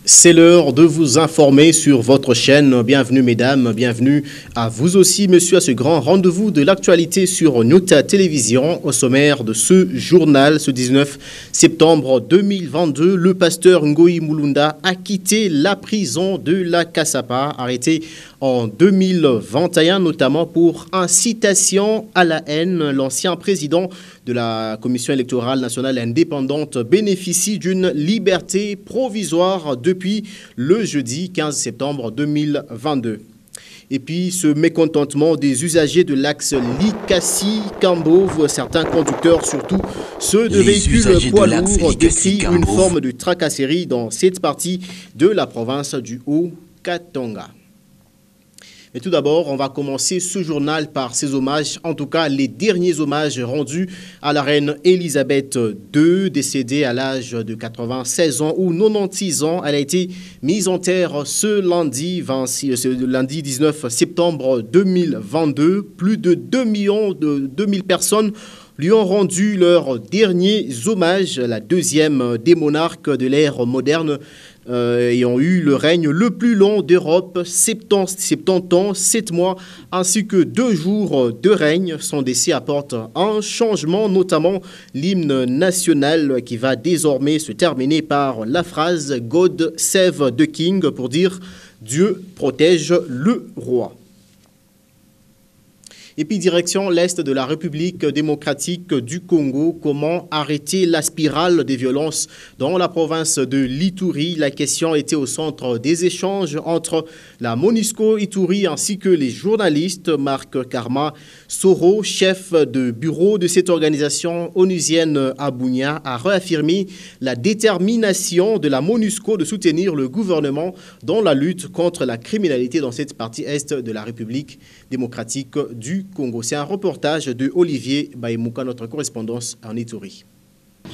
C'est l'heure de vous informer sur votre chaîne. Bienvenue mesdames, bienvenue à vous aussi monsieur à ce grand rendez-vous de l'actualité sur Nota Télévision. Au sommaire de ce journal, ce 19 septembre 2022, le pasteur Ngoï Mulunda a quitté la prison de la Kasapa, arrêté en 2021, notamment pour incitation à la haine. L'ancien président de la Commission électorale nationale indépendante bénéficie d'une liberté provisoire depuis le jeudi 15 septembre 2022. Et puis, ce mécontentement des usagers de l'axe Likasi-Kambo, certains conducteurs, surtout ceux de véhicules poids lourds, décrit une forme de tracasserie dans cette partie de la province du Haut-Katanga. Mais tout d'abord, on va commencer ce journal par ces hommages, en tout cas les derniers hommages rendus à la reine Elisabeth II, décédée à l'âge de 96 ans ou 96 ans. Elle a été mise en terre ce lundi 19 septembre 2022. Plus de 2000 personnes lui ont rendu leurs derniers hommages, la deuxième des monarques de l'ère moderne, ayant eu le règne le plus long d'Europe, 70 ans, 7 mois, ainsi que 2 jours de règne. Son décès apporte un changement, notamment l'hymne national qui va désormais se terminer par la phrase « God save the King » pour dire « Dieu protège le roi ». Et puis direction l'Est de la République démocratique du Congo, comment arrêter la spirale des violences dans la province de l'Ituri? La question était au centre des échanges entre la MONUSCO Ituri ainsi que les journalistes. Marc Karma Soro, chef de bureau de cette organisation onusienne à Bunia, a réaffirmé la détermination de la MONUSCO de soutenir le gouvernement dans la lutte contre la criminalité dans cette partie Est de la République démocratique du Congo. C'est un reportage de Olivier Baïmouka, notre correspondance en Ituri. Au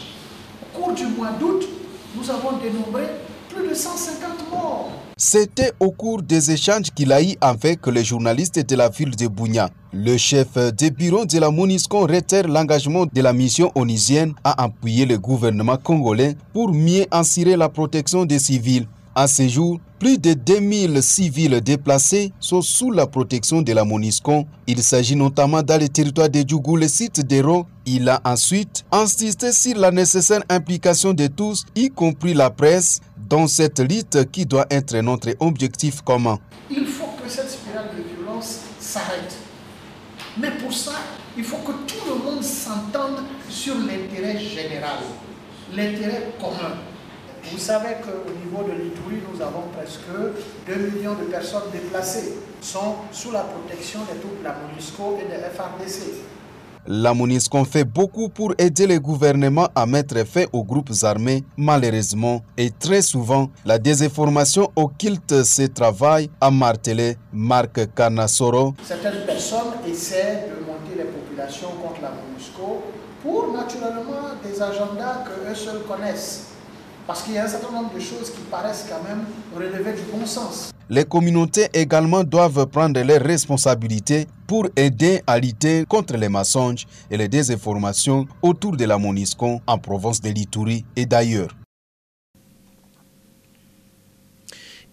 cours du mois d'août, nous avons dénombré plus de 150 morts. C'était au cours des échanges qu'il a eu avec les journalistes de la ville de Bunia. Le chef de bureau de la MONUSCO réitère l'engagement de la mission onusienne à appuyer le gouvernement congolais pour mieux assurer la protection des civils. À ce jour, plus de 2000 civils déplacés sont sous la protection de la MONUSCO. Il s'agit notamment dans le territoire de Djougou, le site d'Héro. Il a ensuite insisté sur la nécessaire implication de tous, y compris la presse, dans cette lutte qui doit être notre objectif commun. Il faut que cette spirale de violence s'arrête. Mais pour ça, il faut que tout le monde s'entende sur l'intérêt général, l'intérêt commun. Vous savez qu'au niveau de l'Ituri, nous avons presque 2 millions de personnes déplacées, sont sous la protection de toute la MONUSCO et de FARDC. La MONUSCO fait beaucoup pour aider le gouvernement à mettre fin aux groupes armés. Malheureusement, et très souvent, la désinformation occulte ce travail, a martelé Marc Carnasoro. Certaines personnes essaient de monter les populations contre la MONUSCO pour naturellement des agendas qu'eux seuls connaissent. Parce qu'il y a un certain nombre de choses qui paraissent quand même relever du bon sens. Les communautés également doivent prendre leurs responsabilités pour aider à lutter contre les mensonges et les désinformations autour de la MONUSCO en province de l'Ituri et d'ailleurs.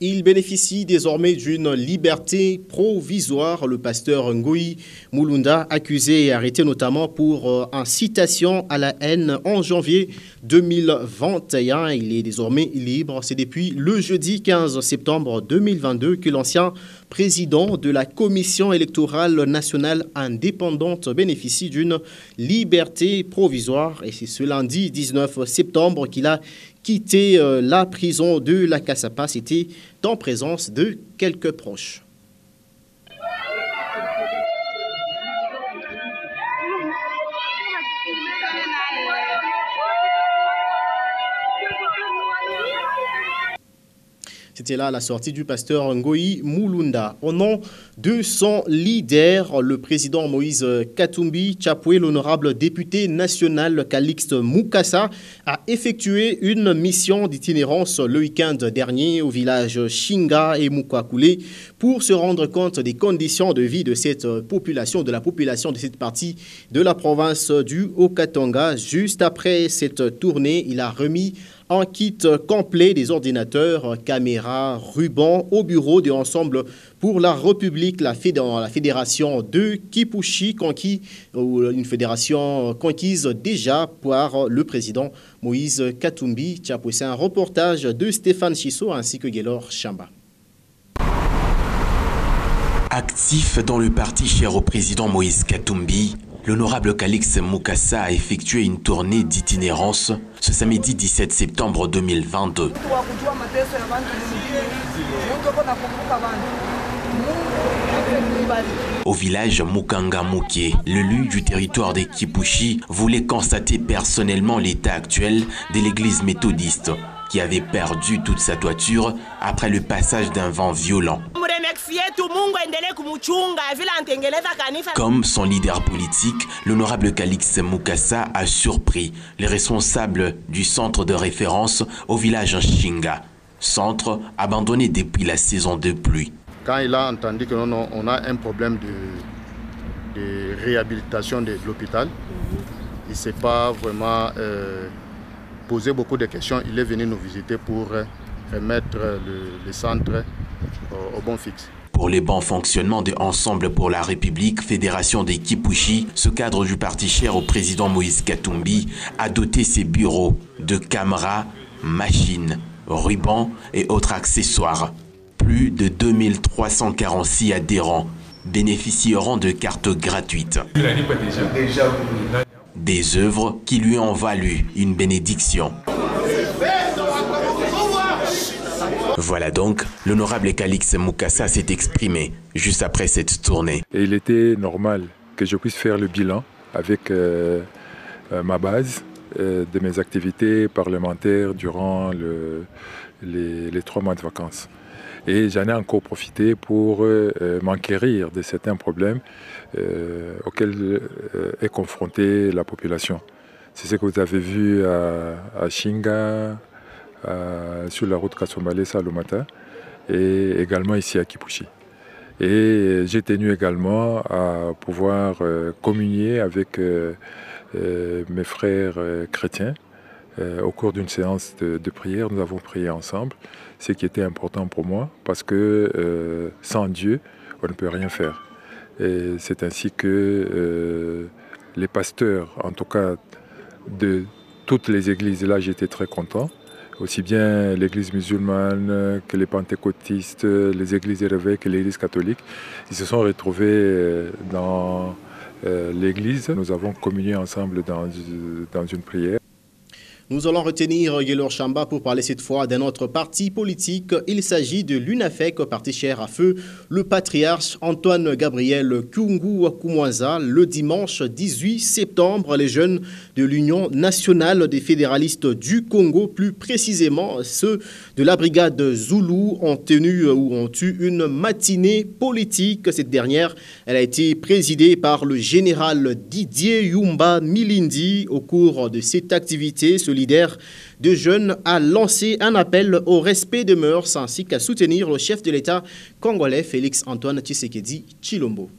Il bénéficie désormais d'une liberté provisoire. Le pasteur Ngoï Mulunda, accusé et arrêté notamment pour incitation à la haine en janvier 2021. Il est désormais libre. C'est depuis le jeudi 15 septembre 2022 que l'ancien président de la Commission électorale nationale indépendante bénéficie d'une liberté provisoire. Et c'est ce lundi 19 septembre qu'il a quitté la prison de la Kasapa. C'était en présence de quelques proches. C'était là la sortie du pasteur Ngoï Mulunda. Au nom de son leader, le président Moïse Katumbi Chapwe, l'honorable député national Calixte Mukasa, a effectué une mission d'itinérance le week-end dernier au village Shinga et Mukwakule pour se rendre compte des conditions de vie de cette population, de la population de cette partie de la province du Haut-Katanga. Juste après cette tournée, il a remis un kit complet des ordinateurs, caméras, rubans au bureau de Ensemble pour la République, la fédération de Kipushi, une fédération conquise déjà par le président Moïse Katumbi. C'est un reportage de Stéphane Chisso ainsi que Guélor Chamba. Actif dans le parti cher au président Moïse Katumbi, l'honorable Calix Mukasa a effectué une tournée d'itinérance ce samedi 17 septembre 2022. Au village Mukanga Mukie, l'élu du territoire des Kipushi voulait constater personnellement l'état actuel de l'église méthodiste qui avait perdu toute sa toiture après le passage d'un vent violent. Comme son leader politique, l'honorable Calix Mukasa a surpris les responsables du centre de référence au village Nshinga, centre abandonné depuis la saison de pluie. Quand il a entendu qu'on a un problème de réhabilitation de l'hôpital, il ne s'est pas vraiment posé beaucoup de questions. Il est venu nous visiter pour remettre le centre au bon fixe. Pour les bons fonctionnements de Ensemble pour la République, fédération des Kipushi, ce cadre du parti cher au président Moïse Katumbi a doté ses bureaux de caméras, machines, rubans et autres accessoires. Plus de 2346 adhérents bénéficieront de cartes gratuites. Des œuvres qui lui ont valu une bénédiction. Voilà donc, l'honorable Calix Mukasa s'est exprimé juste après cette tournée. Et il était normal que je puisse faire le bilan avec ma base de mes activités parlementaires durant les 3 mois de vacances. Et j'en ai encore profité pour m'enquérir de certains problèmes auxquels est confrontée la population. C'est ce que vous avez vu à Shinga, sur la route Kassombale-Salomata et également ici à Kipushi. Et j'ai tenu également à pouvoir communier avec mes frères chrétiens. Au cours d'une séance de prière, nous avons prié ensemble, ce qui était important pour moi parce que sans Dieu, on ne peut rien faire. Et c'est ainsi que les pasteurs, en tout cas de toutes les églises, là j'étais très content, aussi bien l'église musulmane que les pentecôtistes, les églises réveillées que l'église catholique, ils se sont retrouvés dans l'église. Nous avons communié ensemble dans une prière. Nous allons retenir Guélor Chamba pour parler cette fois d'un autre parti politique. Il s'agit de l'UNAFEC, parti cher à feu le patriarche Antoine Gabriel Kungu Kumwanza. Le dimanche 18 septembre, les jeunes de l'Union nationale des fédéralistes du Congo, plus précisément ceux de la brigade Zoulou, ont eu une matinée politique. Cette dernière, elle a été présidée par le général Didier Yumba Milindi. Au cours de cette activité, ce leader de jeunes a lancé un appel au respect des mœurs ainsi qu'à soutenir le chef de l'État congolais Félix Antoine Tshisekedi Tshilombo.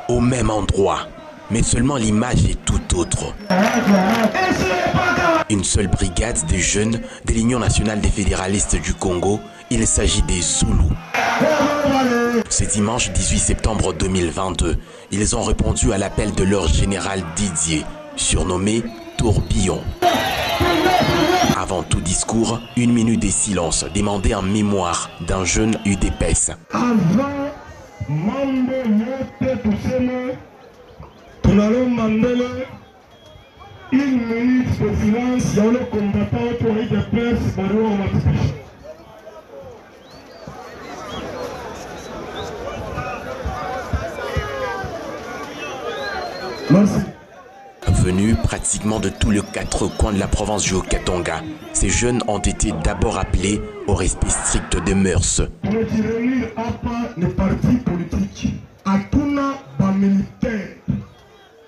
Au même endroit, mais seulement l'image est tout autre. Une seule brigade de jeunes de l'Union nationale des fédéralistes du Congo, il s'agit des Zoulous. Ce dimanche 18 septembre 2022, ils ont répondu à l'appel de leur général Didier, surnommé Tourbillon. Avant tout discours, 1 minute de silence demandée en mémoire d'un jeune UDPS. Une minute de silence, il y a le combattant pour UDPS, Merci. Venus pratiquement de tous les 4 coins de la province du Haut-Katanga, ces jeunes ont été d'abord appelés au respect strict des mœurs. Pour retenir les partis politiques, à tous les militaires,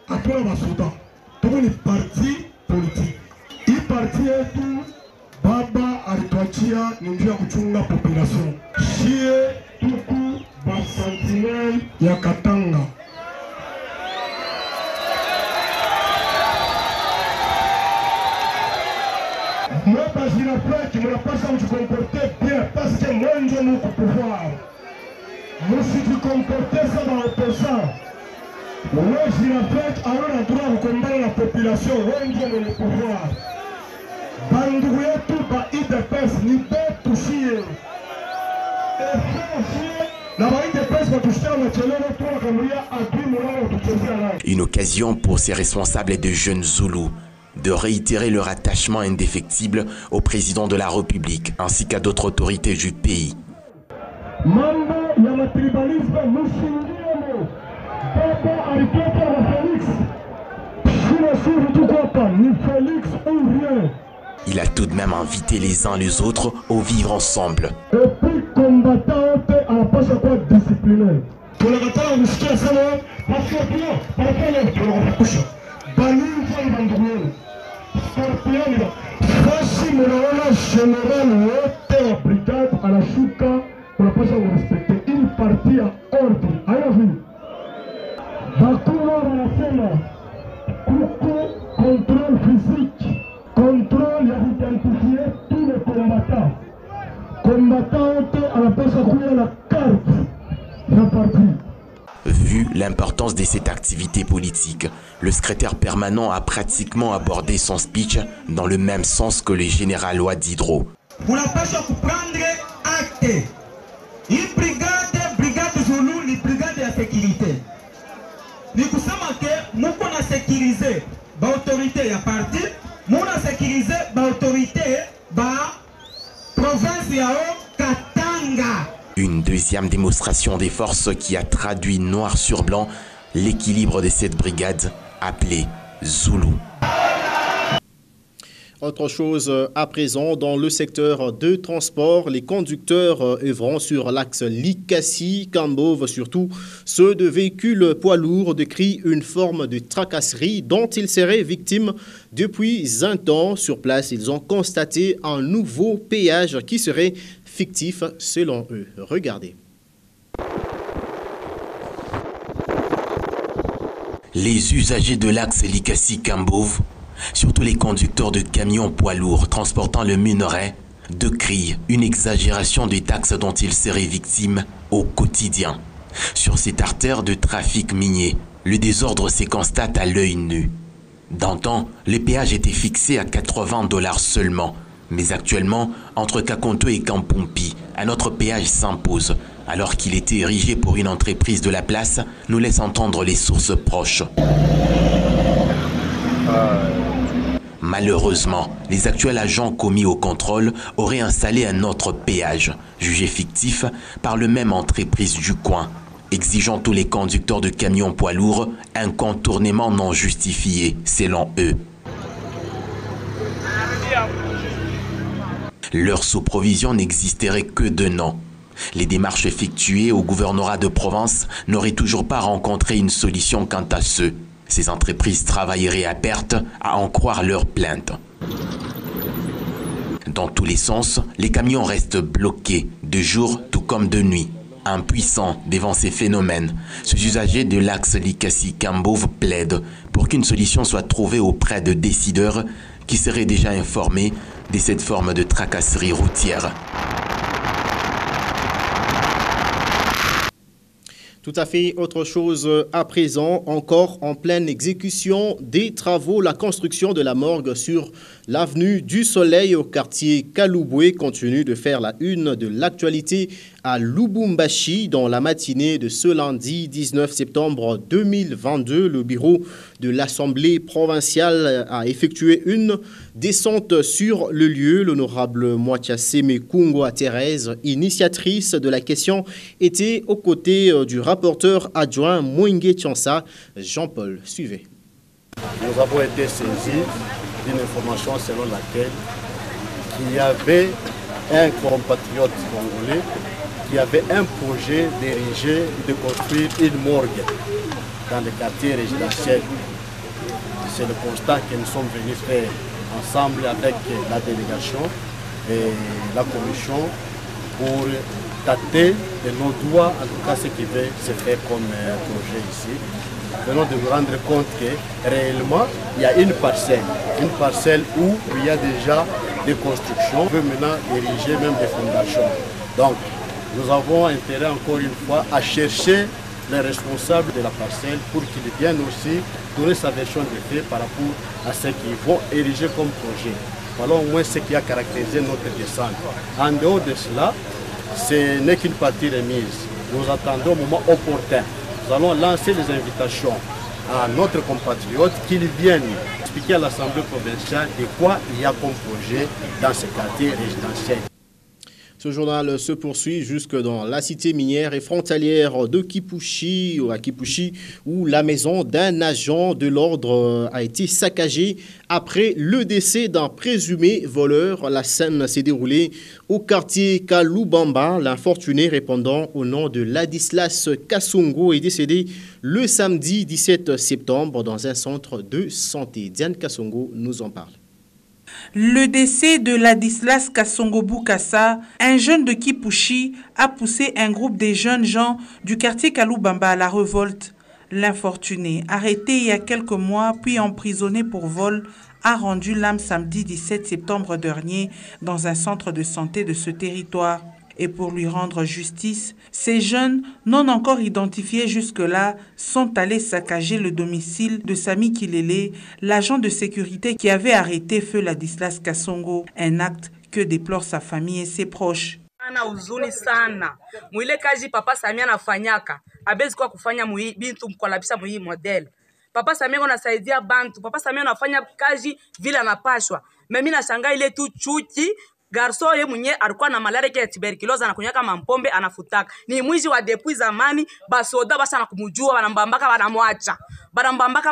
à tous les soldats, tous les partis politiques. Les partis tout, Baba Aritoachia, Ninja Kuchunga population. Chie, Tuku, Basantinel, Yakatanga. politiki munapaswa mjikomporte bien parce que mwenje muko pouvoir. Musijikomporte sa baopposant. Wewe Girafet hauna droit kukombana na population, wenje mwenye pouvoir. Bandugu yetu ba IDPS ni betu shie. Une occasion pour ces responsables et de jeunes Zoulous de réitérer leur attachement indéfectible au président de la République ainsi qu'à d'autres autorités du pays. Il a tout de même invité les uns les autres au vivre ensemble. Contrôle physique, contrôle d'identifier tous les combattants. Combattants à la place à la carte, la partie. Vu l'importance de cette activité politique, le secrétaire permanent a pratiquement abordé son speech dans le même sens que le général Ouadidro. Pour la pêche, pour prendre acte. Une brigade Zoulou, une brigade de la sécurité. Nous savons que nous avons sécurisé l'autorité à parti, nous avons sécurisé l'autorité de la province de Katanga. Une deuxième démonstration des forces qui a traduit noir sur blanc l'équilibre de cette brigade appelée Zoulou. Autre chose à présent, dans le secteur de transport, les conducteurs œuvrant sur l'axe Likasi-Kambove, surtout ceux de véhicules poids lourds, décrient une forme de tracasserie dont ils seraient victimes depuis un temps. Sur place, ils ont constaté un nouveau péage qui serait fictif selon eux. Regardez. Les usagers de l'axe Likasi-Kambove, surtout les conducteurs de camions poids lourds transportant le minerai, décrient une exagération des taxes dont ils seraient victimes au quotidien. Sur cette artère de trafic minier, le désordre se constate à l'œil nu. D'antan, le péage était fixé à 80 $ seulement, mais actuellement, entre Kakonto et Kampompi, un autre péage s'impose, alors qu'il était érigé pour une entreprise de la place, nous laisse entendre les sources proches. Malheureusement, les actuels agents commis au contrôle auraient installé un autre péage, jugé fictif par le même entreprise du coin, exigeant tous les conducteurs de camions poids lourds un contournement non justifié, selon eux. Leur sous-provision n'existerait que de nom. Les démarches effectuées au gouvernorat de Provence n'auraient toujours pas rencontré une solution quant à ceux. Ces entreprises travailleraient à perte, à en croire leurs plaintes. Dans tous les sens, les camions restent bloqués, de jour tout comme de nuit. Impuissants devant ces phénomènes, ces usagers de l'axe Likasi-Kambove plaident pour qu'une solution soit trouvée auprès de décideurs qui seraient déjà informés de cette forme de tracasserie routière. Tout à fait autre chose à présent, encore en pleine exécution des travaux, la construction de la morgue sur l'avenue du Soleil au quartier Kalouboué continue de faire la une de l'actualité à Lubumbashi. Dans la matinée de ce lundi 19 septembre 2022, le bureau de l'Assemblée provinciale a effectué une descente sur le lieu. L'honorable Mwatiase Mekungo à Thérèse, initiatrice de la question, était aux côtés du rapporteur adjoint Mwingue Tchansa. Jean-Paul, suivez. Nous avons été saisis d'une information selon laquelle il y avait un compatriote congolais qui avait un projet d'ériger, de construire une morgue dans le quartier résidentiel. C'est le constat que nous sommes venus faire ensemble avec la délégation et la commission pour tâter de nos doigts, en tout cas ce qui veut se faire comme projet ici. Venons de nous rendre compte que réellement il y a une parcelle où il y a déjà de construction, on veut maintenant ériger même des fondations. Donc, nous avons intérêt encore une fois à chercher les responsables de la parcelle pour qu'ils viennent aussi donner sa version des faits par rapport à ce qu'ils vont ériger comme projet. Voilà au moins ce qui a caractérisé notre descente. En dehors de cela, ce n'est qu'une partie remise. Nous attendons au moment opportun. Nous allons lancer des invitations à notre compatriote qu'ils viennent expliquer à l'Assemblée provinciale de quoi il y a comme projet dans ce quartier résidentiel. Ce journal se poursuit jusque dans la cité minière et frontalière de Kipushi, où la maison d'un agent de l'ordre a été saccagée après le décès d'un présumé voleur. La scène s'est déroulée au quartier Kalubamba. L'infortuné répondant au nom de Ladislas Kasongo est décédé le samedi 17 septembre dans un centre de santé. Diane Kasongo nous en parle. Le décès de Ladislas Kasongo Bukasa, un jeune de Kipushi, a poussé un groupe de jeunes gens du quartier Kalubamba à la révolte. L'infortuné, arrêté il y a quelques mois puis emprisonné pour vol, a rendu l'âme samedi 17 septembre dernier dans un centre de santé de ce territoire. Et pour lui rendre justice, ces jeunes, non encore identifiés jusque-là, sont allés saccager le domicile de Sami Kilele, l'agent de sécurité qui avait arrêté feu Ladislas Kasongo, un acte que déplore sa famille et ses proches. Ana huzuni sana. Mwile kazi papa Samia anafanyaka. Abezi kwa kufanya bintu mkolabisha mwi model. Papa Samia anasaidia bantu. Papa Samia anafanya kazi vile anapashwa. Mimi nashangaa ile tu chuki. Garso ye mwenye alikuwa na malaria ya tuberculosis anakunyaka mampombe anafutaka. Ni mwizi wa depuis zamani basoda basa na kumujua banambambaka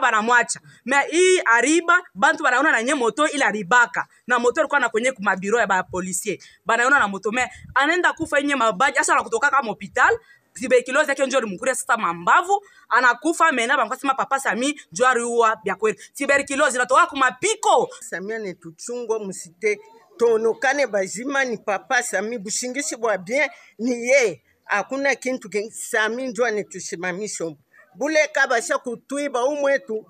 banamwacha. Me hii ariba bantu banaona na nye moto ile aribaka. Na moto alikuwa na kwenye kuma biro ya ba policier. Banaona na moto me anaenda kufa yenye mabaji asa anakutoka kama hospital. Tuberculosis yake njoo limkuria sasa mambavu anakufa mena bankasema papa Sami njoo ariua bya kweli. Tuberculosis inatoka kuma piko. Samia ne tuchungo musite tonokane bazima ni papa Sami bushingishi bwa bien ni ye hakuna kintu Sami njoo anetusimamisho bule kabasha kutuiba umwetu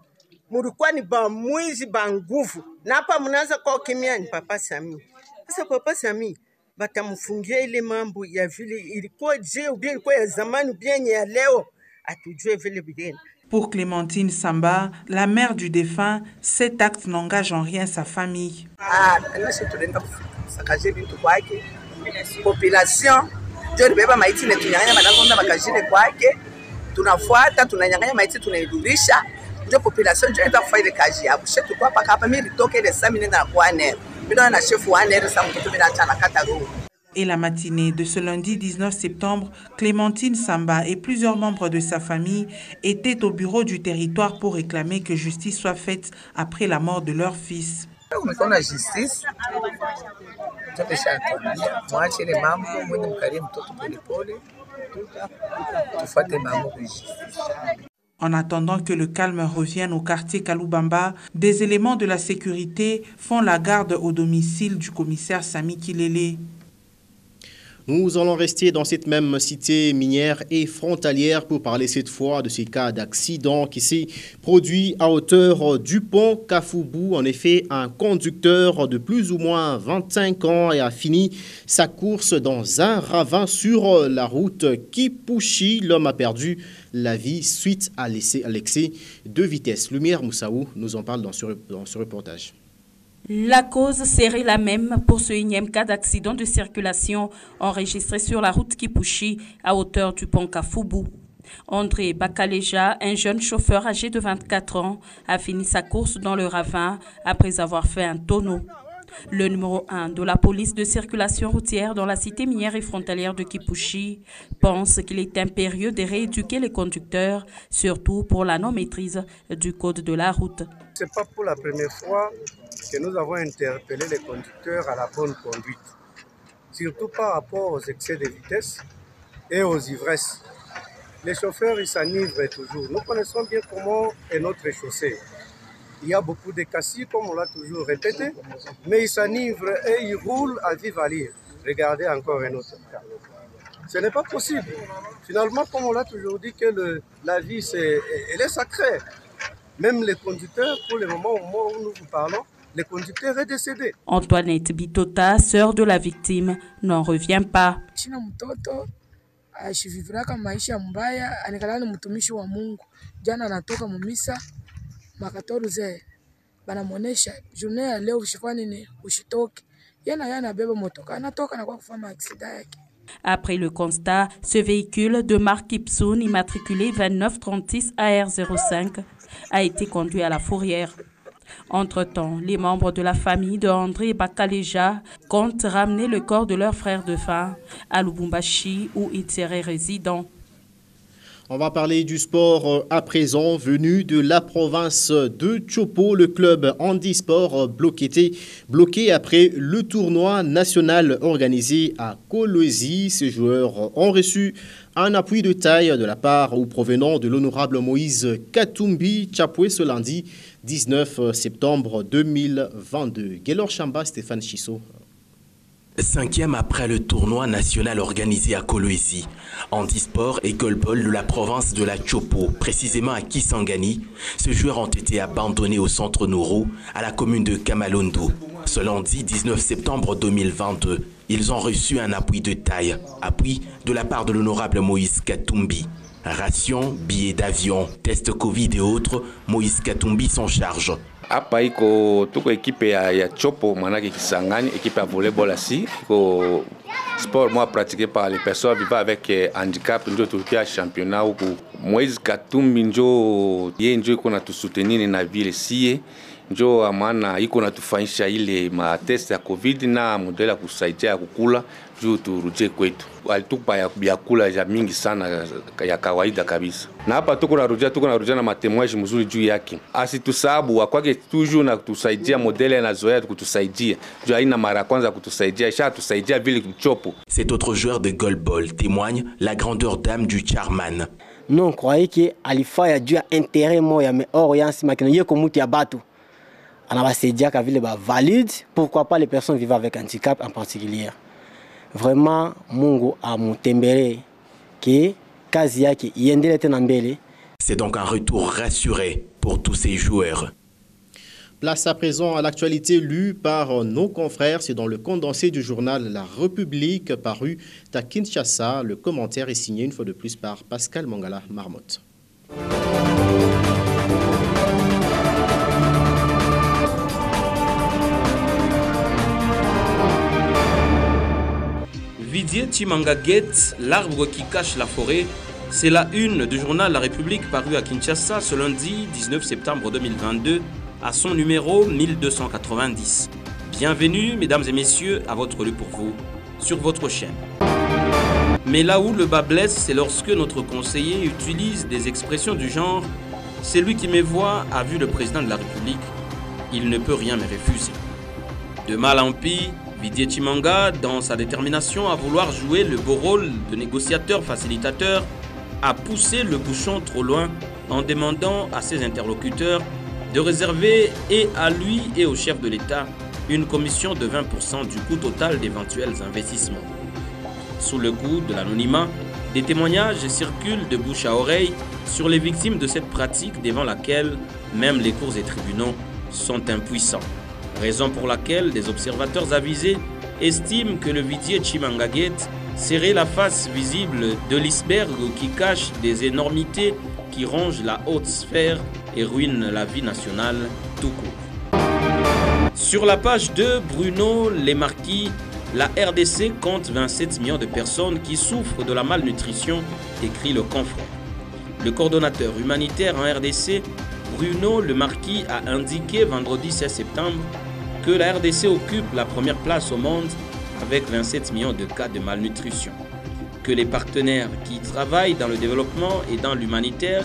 mulikuwa ni ba mwizi ba nguvu na hapa mnaanza kwa kimya ni papa Sami. Sasa papa Sami batamfungia ile mambo ya vile ilikuwa je ou bien ilikuwa ya zamani bien ya leo atujue vile bien. Pour Clémentine Samba, la mère du défunt, cet acte n'engage en rien sa famille. Population, ndio libeba maiti na tunyang'anya madongo bakajine kwake. Tunafuata tunanyang'anya maiti tunairudisha. Ndio population ndio itafuata ile kazi yao. Shetu kwa hapa mimi nitoke ile saa mimi nenda kwa NR. Mimi na chef wa NR saa mkitu mimi na kata roho. Et la matinée de ce lundi 19 septembre, Clémentine Samba et plusieurs membres de sa famille étaient au bureau du territoire pour réclamer que justice soit faite après la mort de leur fils. On a justice. En attendant que le calme revienne au quartier Kalubamba, des éléments de la sécurité font la garde au domicile du commissaire Sami Kilele. Nous allons rester dans cette même cité minière et frontalière pour parler cette fois de ces cas d'accident qui s'est produit à hauteur du pont Kafoubou. En effet, un conducteur de plus ou moins 25 ans a fini sa course dans un ravin sur la route Kipushi. L'homme a perdu la vie suite à l'excès de vitesse. Lumière Moussaou nous en parle dans ce reportage. La cause serait la même pour ce énième cas d'accident de circulation enregistré sur la route Kipushi à hauteur du pont Kafoubou. André Bakaleja, un jeune chauffeur âgé de 24 ans, a fini sa course dans le ravin après avoir fait un tonneau. Le numéro 1 de la police de circulation routière dans la cité minière et frontalière de Kipushi pense qu'il est impérieux de rééduquer les conducteurs, surtout pour la non-maîtrise du code de la route. Ce n'est pas pour la première fois que nous avons interpellé les conducteurs à la bonne conduite, surtout par rapport aux excès de vitesse et aux ivresses. Les chauffeurs, ils s'enivrent toujours. Nous connaissons bien comment est notre chaussée. Il y a beaucoup de cassis, comme on l'a toujours répété, mais ils s'enivrent et ils roulent à vive allure. Regardez encore un autre cas. Ce n'est pas possible. Finalement, comme on l'a toujours dit, que la vie, elle est sacrée. Même les conducteurs, pour le moment où nous vous parlons, le conducteur est décédé. Antoinette Bitota, sœur de la victime, n'en revient pas. Ashiviviraka maisha mbaya, anikalala ni mtumishi wa Mungu. Jana anatoka mumisa makatoruze banamuonesha journée ya leo ushifanye ni ushitoke. Yana beba motoka anatoka na kwa kufanya accident yake. Après le constat, ce véhicule de marque Ipson immatriculé 2936 AR05 a été conduit à la fourrière. Entre-temps, les membres de la famille de André Bakaleja comptent ramener le corps de leur frère défunt à Lubumbashi où il serait résident. On va parler du sport à présent, venu de la province de Chopo. Le club handisport bloqué après le tournoi national organisé à Kolwezi. Ces joueurs ont reçu un appui de taille de la part ou provenant de l'honorable Moïse Katumbi Chapwe ce lundi 19 septembre 2022. Gaylor Chamba, Stéphane Chisso. 5e après le tournoi national organisé à Kolwezi, handisport et goalball de la province de la Chopo, précisément à Kisangani, ces joueurs ont été abandonnés au centre Nourou, à la commune de Kamalondo. Ce lundi 19 septembre 2022, ils ont reçu un appui de taille, appui de la part de l'honorable Moïse Katumbi. Ration, billets d'avion, tests Covid et autres, Moïse Katumbi s'en charge. Hapa iko tuko ekipe ya Chopo manake Kisangani, équipe ya volleyball asi iko sport moi pratiqué par les personnes vivant avec handicap ndio tulikia championnat huku. Moïse Katumbi njo yeye njo iko na tusoutenir na vile sie njo maana iko na tufanyisha ile ma test ya Covid na modela ya kusaidia ya kukula juu turudie kwetu. Alitupa ya vyakula ya mingi sana ya kawaida kabisa. Na hapa tuko narudia na matemoiage mzuri juu yake. Asitusabu akwake toujours na kutusaidia modele na zoea kutusaidia. Juu haina mara kwanza kutusaidia, isha tusaidia vile Chopo. Cet autre joueur de goalball témoigne la grandeur d'âme du chairman. Non, croyez que alifanya juu ya intérêt moya mais orience makino yeko muti ya batu. Anabasaidia ka vile ba valide, pourquoi pas les personnes vivant avec handicap en particulier. Vraiment Mungu amutembere ke kazi yake iendelee tena mbele. C'est donc un retour rassuré pour tous ces joueurs. Place à présent à l'actualité lue par nos confrères. C'est dans le condensé du journal La République paru à Kinshasa. Le commentaire est signé une fois de plus par Pascal Mangala Marmotte. Vidier Chimanga Gate, l'arbre qui cache la forêt, c'est la une du journal La République paru à Kinshasa ce lundi 19 septembre 2022 à son numéro 1290. Bienvenue mesdames et messieurs à votre lieu pour vous, sur votre chaîne. Mais là où le bas blesse, c'est lorsque notre conseiller utilise des expressions du genre « celui qui me voit a vu le président de la République, il ne peut rien me refuser ». De mal en pis, Vidier Chimanga, dans sa détermination à vouloir jouer le beau rôle de négociateur facilitateur, a poussé le bouchon trop loin en demandant à ses interlocuteurs de réserver et à lui et au chef de l'État une commission de 20% du coût total d'éventuels investissements. Sous le coup de l'anonymat, des témoignages circulent de bouche à oreille sur les victimes de cette pratique devant laquelle même les cours et tribunaux sont impuissants. Raison pour laquelle des observateurs avisés estiment que le Vidier Chimanga Gate serait la face visible de l'iceberg qui cache des énormités qui rongent la haute sphère et ruinent la vie nationale tout court. Sur la page 2, Bruno Lemarquis, la RDC compte 27 millions de personnes qui souffrent de la malnutrition, écrit le confrère. Le coordonnateur humanitaire en RDC, Bruno Lemarquis, a indiqué vendredi 16 septembre que la RDC occupe la première place au monde avec 27 millions de cas de malnutrition. Que les partenaires qui travaillent dans le développement et dans l'humanitaire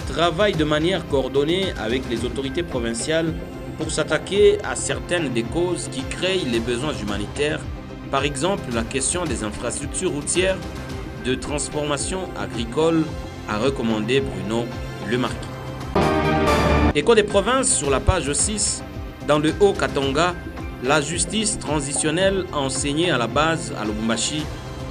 travaillent de manière coordonnée avec les autorités provinciales pour s'attaquer à certaines des causes qui créent les besoins humanitaires, par exemple la question des infrastructures routières, de transformation agricole, a recommandé Bruno Lemarquis. Écho des provinces sur la page 6, dans le Haut-Katanga, la justice transitionnelle enseignée à la base à Lubumbashi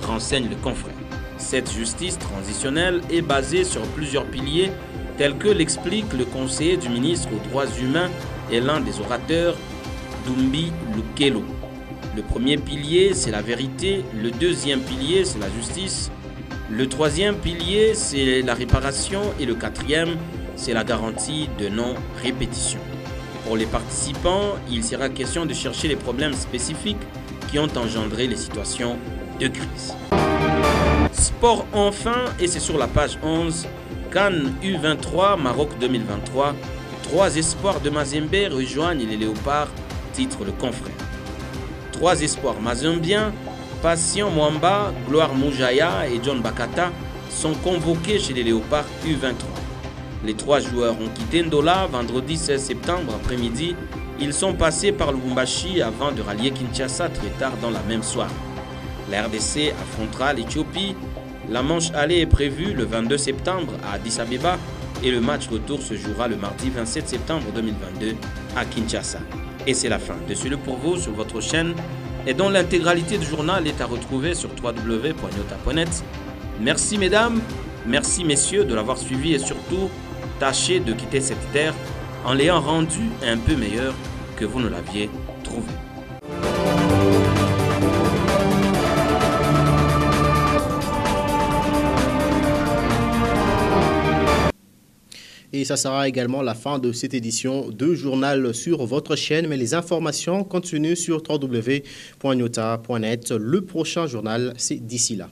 renseigne le confrère. Cette justice transitionnelle est basée sur plusieurs piliers tels que l'explique le conseiller du ministre aux droits humains et l'un des orateurs Katumbi Lukelo. Le premier pilier, c'est la vérité. Le deuxième pilier, c'est la justice. Le troisième pilier, c'est la réparation. Et le quatrième, c'est la garantie de non-répétition. Pour les participants, il sera question de chercher les problèmes spécifiques qui ont engendré les situations de crise. Sport enfin, et c'est sur la page 11, Cannes U23 Maroc 2023. 3 espoirs de Mazembe rejoignent les Léopards, titre le confrère. 3 espoirs mazembiens, Patient Mwamba, Gloire Moujaya et John Bakata sont convoqués chez les Léopards U23. Les 3 joueurs ont quitté Ndola vendredi 16 septembre après-midi. Ils sont passés par Lubumbashi avant de rallier Kinshasa très tard dans la même soirée. La RDC affrontera l'Éthiopie. La manche aller est prévue le 22 septembre à Addis Abeba et le match retour se jouera le mardi 27 septembre 2022 à Kinshasa. Et c'est la fin de ce pour vous sur votre chaîne et dont l'intégralité du journal est à retrouver sur www.nyota.net. Merci mesdames, merci messieurs de l'avoir suivi et surtout tâchez de quitter cette terre en l'ayant rendu un peu meilleur que vous ne l'aviez trouvé. Et ça sera également la fin de cette édition de journal sur votre chaîne. Mais les informations continuent sur www.nyota.net. Le prochain journal, c'est d'ici là.